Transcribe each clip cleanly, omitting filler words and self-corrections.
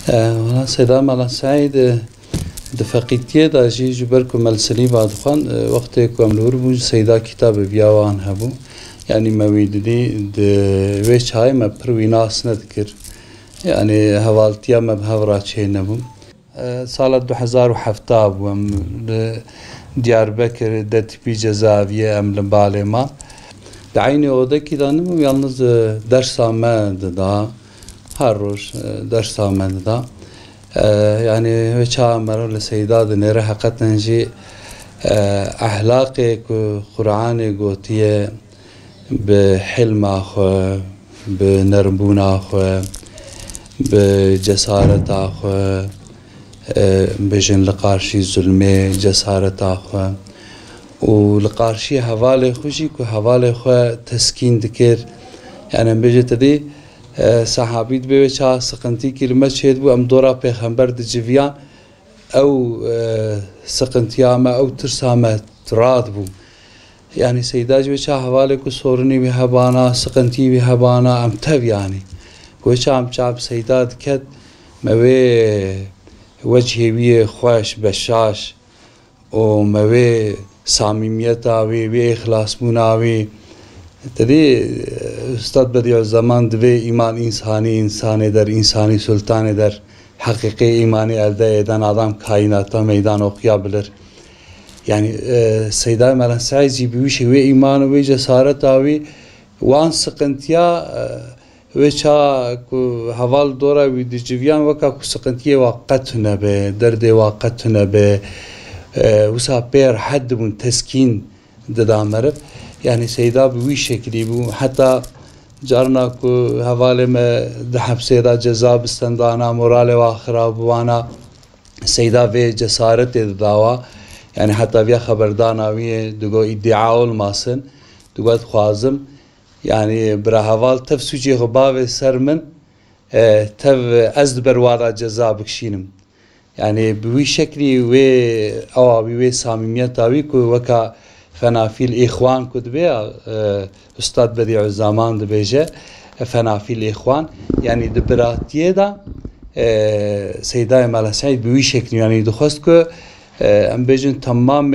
والله سيدا مالا سعيد دفقيتيه دا جي جبركو ملسلي بعد خان وقت كواملور بو سيدا كتاب بياوان هبو يعني مويد دي ويش هاي ما برويناس نذكر يعني هوالتيا ما بهورا شي نبو سالة 2007 بو ديار بكر دت بي جزاوية ام لبالي ما بعيني اودا كده نمو يالنز درس ما دا هر روز درس آمده دا يعني وچه مرا لسیداد نره حقیقتا جی اخلاقی که قرآن گوتیه به حلم آخو به نرمبون آخو به جسارت آخو به جن لقارشی ظلمه جسارت آخو و لقارشی حواله خوشی که حواله خو تسکین دکر يعني بيجي تدي صحابيت بيوچا سقنتي كلمة شهد بو ام دورا پیغمبر د جویان او سقنتياما او ترساما تراد بو يعني سيدا جوچا حواله کو سورني به هبانا سقنتي به هبانا ام تب يعني کوچا ام چاب سيدا دكت موي وجهي وي خوش بشاش او موي صميميتا وي اخلاص مناوي تدي استاد بديع الزمان دوی ایمان انسانی در انسانی سلطان در حقیقی ایمانی elde eden adam kainatta meydan okuyabilir. Yani Seyda Melan Saidci bir şey ve imanı ve cesaret abi wan sıkıntıya ve ça haval dora ve dicivyan vaka ku sıkıntıya vaqt nebe derde vaqt nebe وسا بير حد من تسكين ددامرب يعني سيدا بوي شكلي بو حتى جارنا كو حوالي ما دحب سيدا جزا بستندانا مورالي واخرا بوانا سيدا في جسارت داوا يعني حتى في خبردانا وي دغو ادعاء الماسن دغو خوازم يعني برا حوال تفسوجي غباوي سرمن تف ازبر وادا جزا بكشينم يعني بوي شكلي وي او وي صميميت اوي كو وكا فنافيل إخوان كتبه أستاذ بديع الزمان دبيجة فنافيل إخوان يعني دبراتيه دا سيدا مالا سعيد بوي شكل يعني دخست كو ام بيجن تمام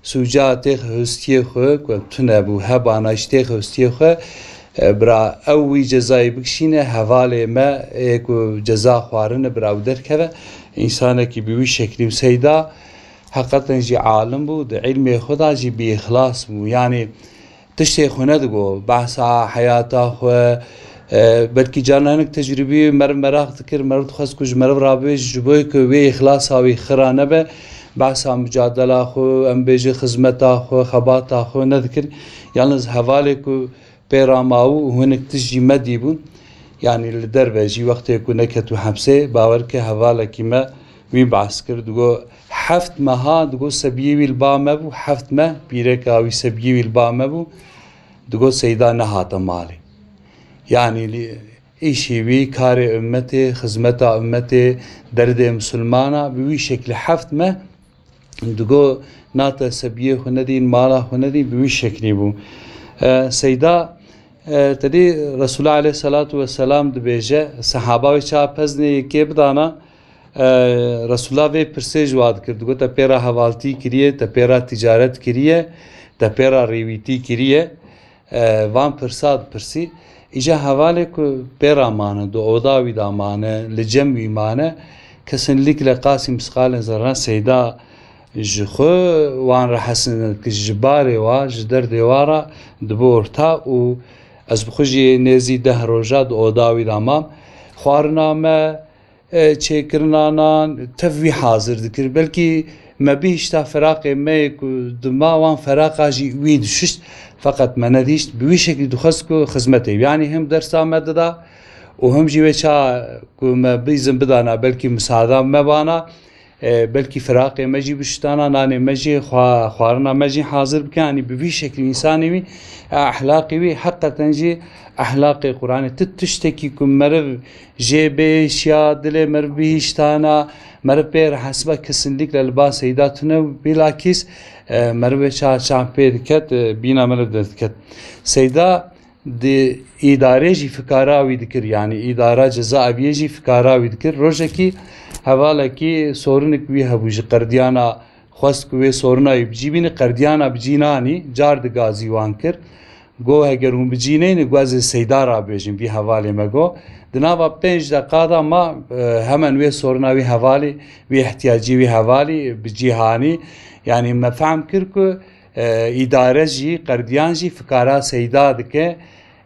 سوجات هستيه خو تنه بو هبانا اشته هستيه خو برا اوي جزاي بكشينه حواله ما اكو جزا خوارن برا دركه انسانه كي بوي شكل سيدا حقیقتا جی عالم بود علم خدا جی بی اخلاص بود یعنی تشتی خونه دگو بحثا حیاتا خو بلکی جانانک تجربی مراق تکر مرد خواست کج مرد رابش جبوی که وی اخلاص هاوی خرانه به بحثا مجادله خو ام بیجی خدمتا خو خباتا خو ندکر یالنز حواله کو پیراماو هنک تجی مدی بود یعنی لدر بجی وقتی کو نکتو حبسه باور که حواله کی ما وی بحث کرد دگو حفت مها دگو سبیوی البامه بو حفت مه بیرک آوی سبیوی البامه بو دگو سیدا نهات مالی يعني ایشی وی کار امتی خدمت امتی درد مسلمانا بوی شکل حفت مه دگو ناتا سبیه خندین مالا خندین بوی شکلی بو سیدا تدی رسول الله علیه الصلاة والسلام دبیجه صحابه چا پزنی که بدانا رسول الله وی پرسه جواد کرد گو تا پیرا حوالتی کریه تا پیرا تجارت کریه تا پیرا ریویتی کریه وان پرساد پرسی ایجا حواله که پیرا مانه دو اوضاوی دا مانه لجموی مانه کسن لیک لقاسی مسقال زرنا سیدا جخو وان رحسن جباره و جدر دیوارا دبورتا و از بخوشی نزی ده روژا دو اوضاوی دا مام خوارنامه چیکرنانان تفوی حاضر دکر بلکی مبیش تا فراق میک دما وان فراق آجی وید شست فقط من ندیشت بوی شکلی دخست کو خدمتی یعنی هم درس آمده دا و هم جیوه چا کو مبیزم بدانا بلکی مساعده مبانا بلکی فراق مجی بشتانا نانی مجی خوارنا مجی حاضر بکانی بوی شکلی انسانی وی اخلاقی وی حقیقتا جی اخلاق قرآن تشتکی کم مرو جیبش یا دل مرو بیشتانا مرو پیر حسبه کسنلیک للباس ایداتونه بلاکیس مرو چا پیر کت بینا مرو دست کت سیدا دی اداره جی فکراوی دکر یعنی اداره جزائیه جی فکراوی دکر روزه کی حواله کی سورنک وی هبوج قردیانا خواست کوی سورنای بجیبین قردیانا بجینانی جارد گازی وان کر گو اگر هم بجینه نگواز سیدارا بیجیم وی حواله مگو دنابا 5 دقیقه ما همان وی سورناوی حوالی وی احتیاجی وی حوالی بجیهانی yani me fehm kir ku idare jî qerdiyan jî fikara seyda dike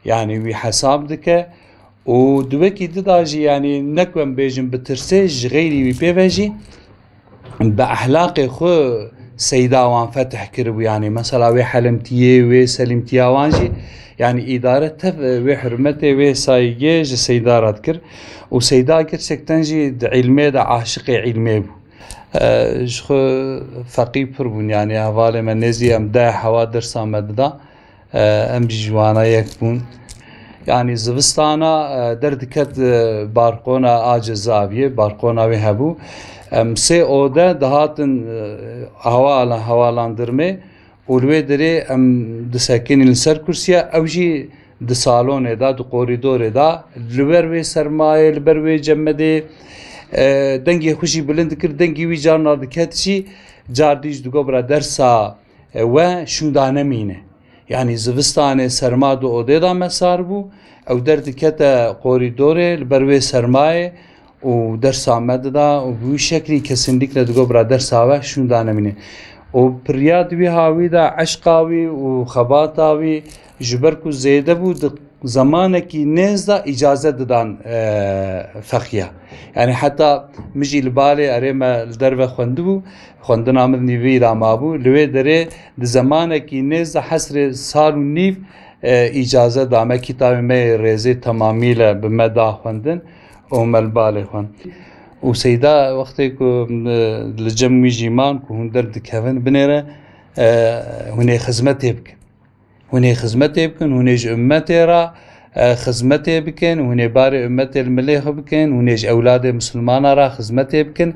yani wî hesab dike û duvekî dida jî yani neku em bêjin bi tirsê ji xêrî wî pê ve jî bi ehlaqê xwe seyda wan fetih kiribû yani mesela wê helimtiyê wê selimtiya wan jî yani idare tev wê hürmetê wê saygê ji seyda re dikir û seyda gerçekten jî di ilmê de aşiqê ilmê bû. ji xwe feqî pir bûn yani hevalê me nêzî em de hewa dersa me dida em jî ji wana yek bûn yani zivistana derdiket barqona a Cezaviye barqona wê hebû em sê ode dihatin hewalandırmê û li wê derê em disekînin li ser kursiya ew jî di salonê da di korîdorê da li ber wê sermayê li ber wê cemedê dengê xwe jî bilind dikir dengî wî carna diket jî car dî ji digobra dersa we şûnda nemîne yani zivistanê serma di odê da mesar bû ew derdikete korîdorê li ber wê sermayê û dersa me dida û bi wî şeklî kesinlikle digobra dersa we şûnda nemîne û pirya di wî havî de eşqa wî û xebata wî ji ber ku zêde bû di zamanekî nêz da îcazet didan fexiya yani heta min jî li balê erê me li derve xwendibû xwendina min nîvî da mabû li wê derê di zamanekî nêz de hesrê sal û nîv îcazet da me kîtabê me yê rêzê temamîle bi me da xwendin û me li balê xwend û seyda wextê ku li cem wî jî man ku hûn derdikevin binêre hûn ê xizmetê bikin hûn ê xizmetê bikin hûn ê ji ummetê re xizmetê bikin hûn ê barê ummetê li milê xwe bikin hûn ê ji ewladê misilmana re xizmetê bikin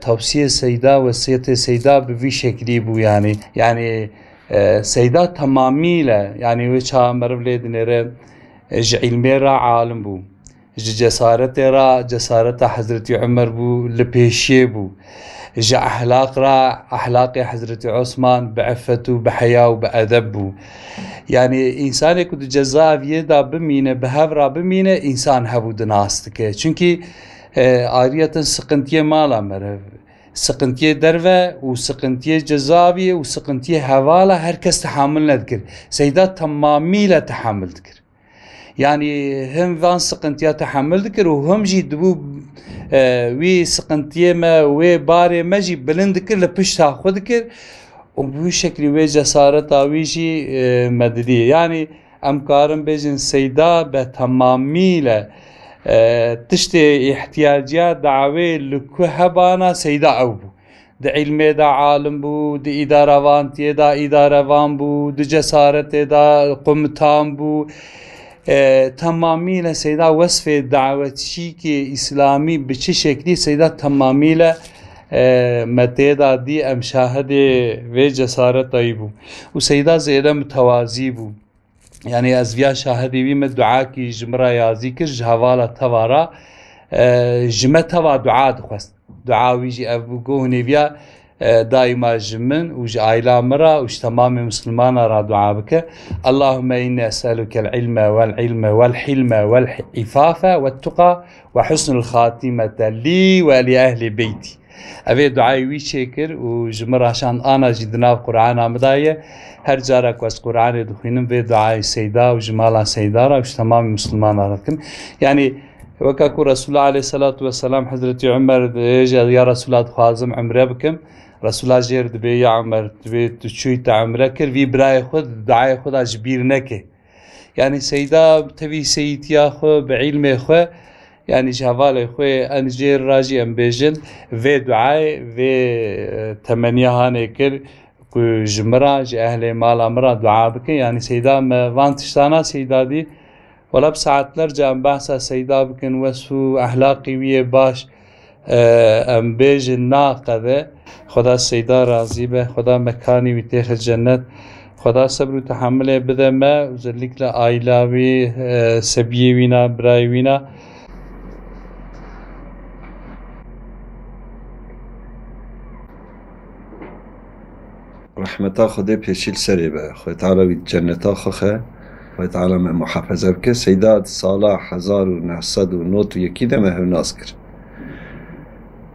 tavsiyê seyda wesiyetê seyda bi vî şeklî bû yani seyda temamîle yani wê çawa meriv lê dinêre ji ilmê re alim bû ji cesaretê re cesareta Hezretî Ömer bû li pêşiyê bû ji ehlaq re ehlaqê Hezretî Osman bi effet û bi heya û bi edeb bû yani însanê ku di Cezaviyê da bimîne bi hev ra bimîne însan hebû di nas dike çünkî ayrıyeten sıkıntiyê mala meriv sıkıntiyê derve û sıkıntiyê Cezaviyê û sıkıntiyê hevala herkes tehamül nedikir seyda temamîle tehamül dikir yani hem van sıkıntıya tehamül dikir û hem jî dibû wî sıkıntiyê me wê barê me jî bilind dikir li pişta xwe dikir û bi wî şeklî wê cesareta wî jî me didî yani em karin bêjin seyda be temamîle tiştê ihtiyaciya dawê li ku hebana seyda ew bû di ilmê de alim bû di îdaravantiyê da îdarevan bû di cesaretê da komutan bû tamamıyla seyda vesf-i davetçi-i İslami biçi şekli seyda tamamıyla meteda di emşahede ve cesaret ayıbu. O seyda zeyda mütevazi bu. Yani azviya şahidi vi me dua ki jimra yazi kir jhavala tavara jime tava dua dixwest. Dua vi ji ev go nevya دائما جمن وج عائلة مرة وج تمام مسلمان را دعاء بك اللهم إني أسألك العلم والعلم والحلم والعفاف والتقى وحسن الخاتمة لي ولأهل بيتي أبي دعاء وي شكر وجمر عشان أنا جدنا القرآن مداية هر جارك وس قرآن دخينم في دعاء سيدا وجمال سيدا وج تمام مسلمان راكم يعني وكاكو رسول الله عليه الصلاة والسلام حضرة عمر يا رسول الله خوازم عمره بكم رسول الله جير دبي يا عمر دبي تشوي تعمره كر في براي خود دعاء خود اجبير نكه يعني سيدا تبي سيديا خو بعلم خو يعني جوال خو انجير راجي ام بيجن في دعاء في تمنيه هانكر كو جمراج اهل مال امر دعاء بك يعني سيدا ما وانتشتانا سيدا دي ولا بساعتler جام بحثا سيدا بكن وصفو اخلاقي ويه باش ام بيجن ناقده خدا سيدا راضي به خدا مكاني وتيخ الجنة خدا صبر و تحمل بده ما özellikle ailevi sebiyevina birayevina رحمتا خدا پیشیل سری به خدا تعالی وی جنتا خخه خدا تعالی محافظه بکه سیداد سالا 1991 ده مهمناز کر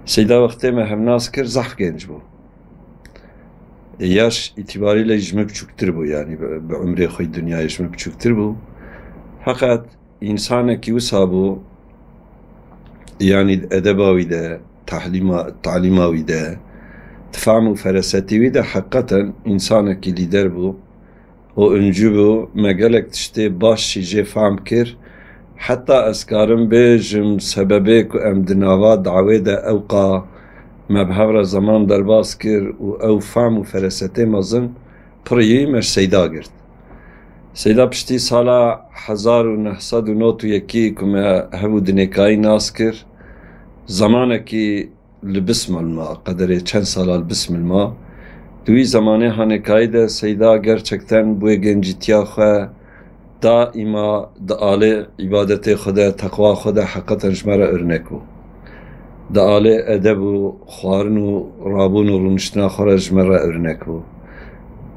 سیدا وقتی مهمناز کر زحف گنج بو yaş itibariyle jme küçüktür bu yani be ömrü koy dünyaya jme küçüktür bu fakat insana ki usabu yani edebavi de talimavi de tfamu feraseti de hakikaten insana ki lider bu o öncü bu megalek işte baş şije fam kir hatta askarım bejim sebebi ku emdinava davede evqa مبهر زمان درباس کر و او فهم و فراسته مزن پریی مش سیدا گرد سیدا پشتی سالا 1991 که ما هفو دنیکایی ناس کر زمانه که لبسم الما قدره چند سالا لبسم الما دوی زمانه هنکایی ده سیدا gerçekten بوی گنجیتیا خواه دائما دعاله عبادت خدا تقوا خدا حقیقتا جمره ارنکو دعاله ادب و خوارن و رابون و رونشتنا خورج مرا örnek bu.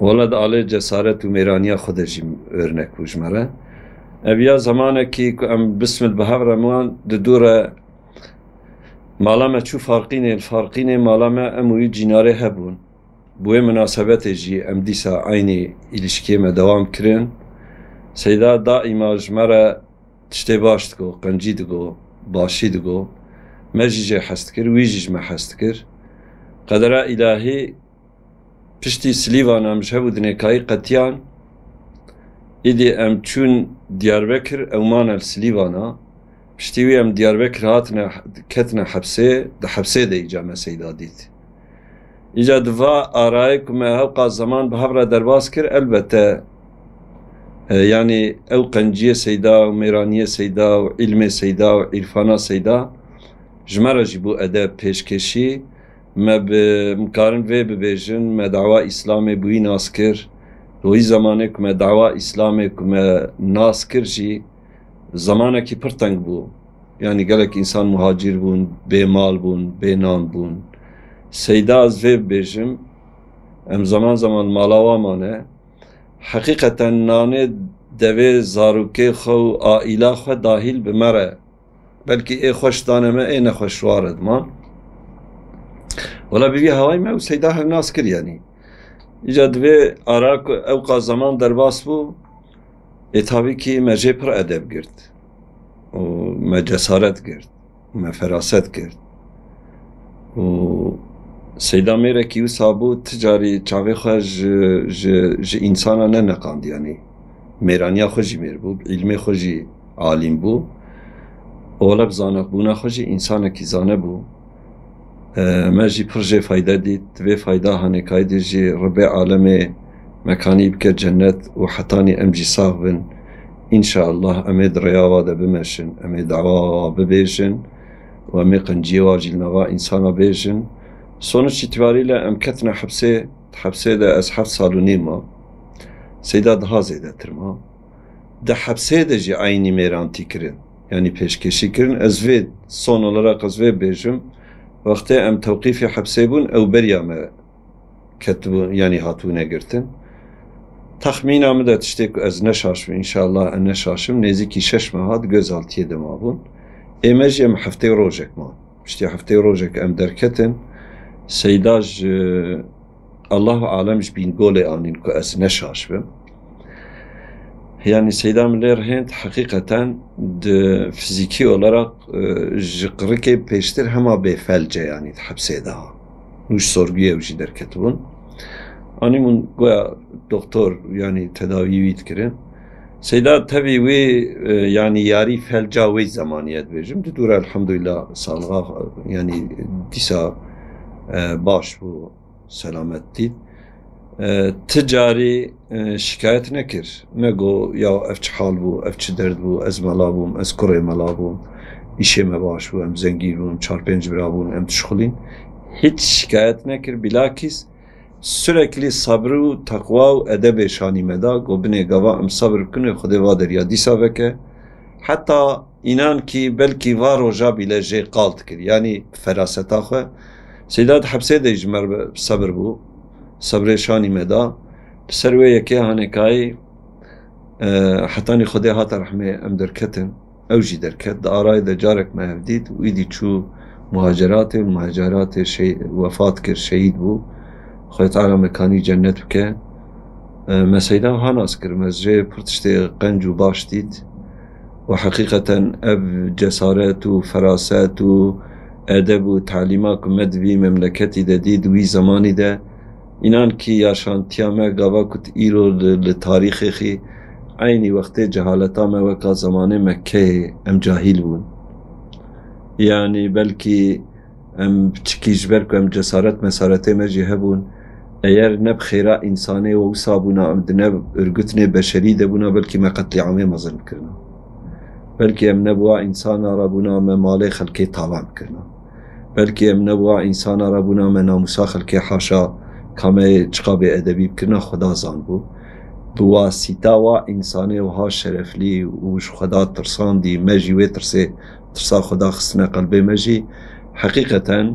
Valla dعاله cesaret و میرانیا خودش örnek bu جمره. Evya zamane ki em bismil behavraman de dura malama çu farqine malama emuyi cinare hebun. Bu münasebet ji em disa aynı ilişkime devam kirin. Seyda daima jmara tişte baştgo, qancitgo, başidgo. مجیجه حست کر ویجیج ما حست کر قدره الهی پشتی سلیوانا مشه بود نکایی قطیان ایدی ام چون دیاربکر اومان السلیوانا پشتی وی ام دیاربکر هاتنا کتنا حبسه ده حبسه ده ایجا مسیدا دید ایجا دوا آرای کمه هوقا زمان به هفره درباس کر البته yani او قنجیه سیدا و میرانیه سیدا و علم سیدا و عرفانا سیدا جمره جی بو ادب پیشکشی ما به مکارن و ببیجن ما دعوا اسلامی بوی ناس کر روی زمانه که ما دعوا اسلامی که ما ناس کر جی زمانه که پرتنگ بو yani gelek insan muhacir bun, be mal bun, be nan bun seyda az ve bejim em zaman malava mane hakikaten nane deve zaruke xo aila xo dahil bimere belki خوش دانمه نخوش وارد ما ولا بيجي هواي ما وسيداه الناس كر يعني إجاد في أراك أوقع زمان درباس بو tabii ki مجي پر أدب قرد وما جسارت قرد وما فراست قرد و سيدا ميرا كيو سابو تجاري چاوي خوش ج إنسانا ننقاند يعني ميرانيا خوشي مير بو علمي خوشي عالم بو اولب زانق بونا خوشی انسان کی زانه بو مجی پرجه فایده دید و فایده هنکای دیجی رب عالم مکانی بکر جنت و حتانی امجی صاحبن انشاءالله امید ریاوا ده بمشن امید دعوا ببیجن و امی قنجی واجی نوا انسانا بیجن sonuç itibariyle emketne hapse de az 7 saluni ma seyda daha zedetir ma de hapse de ji aynı meranti kirin yani peşkeşi kirin ez ve son olarak ez ve bejim vakti em tevkifi hapse bun ev beryame ketbu yani hatune girtin tahminamı da işte ez ne şaşım inşallah ne şaşım neziki 6 mahat gözaltıya da mabun emecem hafte rojek ma işte hafte rojek em derketin seydaj Allahu alem bin gole anin ku ez ne şaşım yani seydamler hent hakikaten de fiziki olarak jıkrike peştir hema befelce yani hapse daha nuş sorguya uji derketbun animun goya doktor yani tedavi bitkirin seyda tabi ve yani yari felca ve zamaniyet vejim de dur elhamdülillah sağlığa yani disa baş bu selamet değil ticari şikayet nekir nego ya evç hal bu evç derd bu ez malabum ez kure malabum işe me baş bu em zengin bu çarpınç birabun em tşxulin hiç şikayet nekir bilakis sürekli sabrı, takva, edeb şani meda gobine gava em sabr kune xude va derya dîsa veke hatta inan ki belki var roja bile jê qalt kir yani feraseta xwe Seyda hepsê de ji me sabr bû sabrê şanî me da li ser wê yekê hanekayî hetanî Xwedê hate rehmê em derketin ew jî derket di arayê de carek me hev dît û îdî çû muhaceratê û muhaceratê wefat kir şehîd bû Xwedê Teala mekanî cennet bike me Seyda wiha nas kir me jê pir tiştê qenc û baş dît û heqîqeten ev cesaret û feraset û edeb û talîma ku me di vî memleketî de dît wî zamanî de inan ki yaşantiya me gava ku îro li tarîxê xî aynî wextê cehaleta me weka zamanê Mekkeyê em cahîl bûn yani belkî em çikî ji ber ku em cesaret mesaretê me jî hebûn eğer ne bi xêra însanê wisa bûna em di ne örgütnê beşerî de bûna belkî me qetlîamê mezin bikirina belkî em nebûa însana re bûna me malê xelkê tavan bikirina belkî em nebûa însana re bûna me namusa xelkê haşa ka me çiqa bêedebî bikirina Xweda zanbû bi wasîta wa însanê wiha şereflî û ji Xweda tirsandî me jî wê tirsê tirsa Xweda xistine qelbê me jî heqîqeten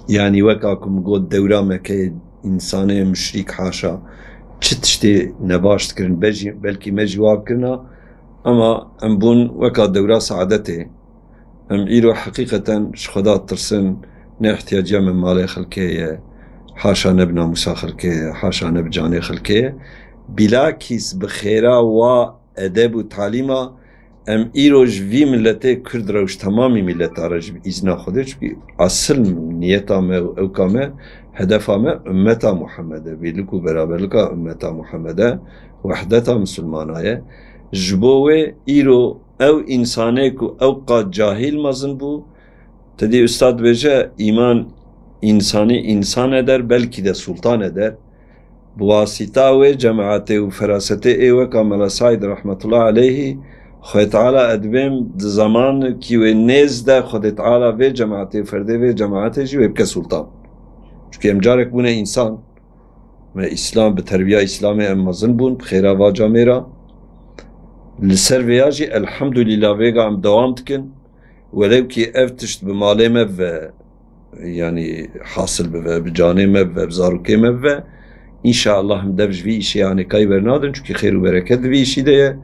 yani weka ku min got dewra Mekkeyê însanê müşrîk haşa çi tiştê nebaş dikirin belkî me jî wa bikirina ama em bûn weka dewra saadetê em îro heqîqeten ji Xweda tirsin ne ihtiyaciya me malê xelkê ye haşa ne bi namusa xelkê ye haşa ne bi canê xelkê ye bilakîs bi xêra wa edeb û talîma em îro ji vî milletê Kurd re û ji temamî milleta re ji îzna Xwedê çukî asıl niyeta me û ewka me hedefa me ümmeta Muhammedê birlik û beraberlika ümmeta Muhammedê wehdeta misilmana ye ji bo wê îro ew însanê ku ew qat cahîl mezin bû tedî ustad dibêje îman însanî însan eder belkî de sultan eder bi wasîta wê cemaetê û ferasetê ê weka Mela Saîd rahmetullah aleyhî Xwedê Teala edibêm di zamanekî wê nêz de Xwedê Teala vê cemaetê ferdê vê cemaetê jî wê bike sultan çukî em carek bûne însan me îslam bi terbiya îslamê em mezin bûn bi xêra va camê ra li ser vêya jî elhamdülîllah vêga em dewam dikin welew kî ev tişt bi malê me ve yani hasıl bibe bi canê me bibe bi zarokê me bibe înşallah em dev ji vî îşê hanekayî bernadin çukî xêr û bereket di vî îşî de ye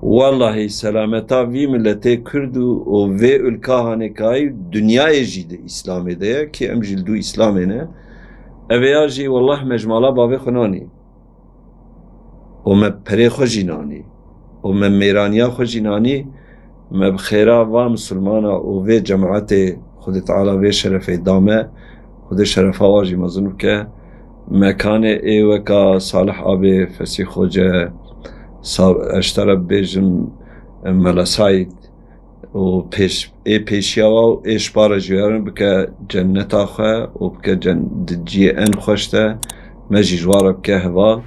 Wallahi selameta vî milletê Kurd û vê ülka hanekayî dunyayê jî di îslamê de ye ki em jî li dû îslamê ne eveya jî wallah me ji mala bavê xwe nanî û me perê xwe jî nanî û me mêraniya xwe jî nanî me bi xêra va misilmana û vê cemaetê Xwedê Teala vê şerefê da me Xwedê şerefa wa jî mezin bike mekanê ê weka Salih abê Fesî Xoce eştera bêjim Mela Saîd û ê pêşiya wa û ê ji para jiyarin bike cenneta xwe û bike di ciyê en xweş de me jî ji wa re bike heva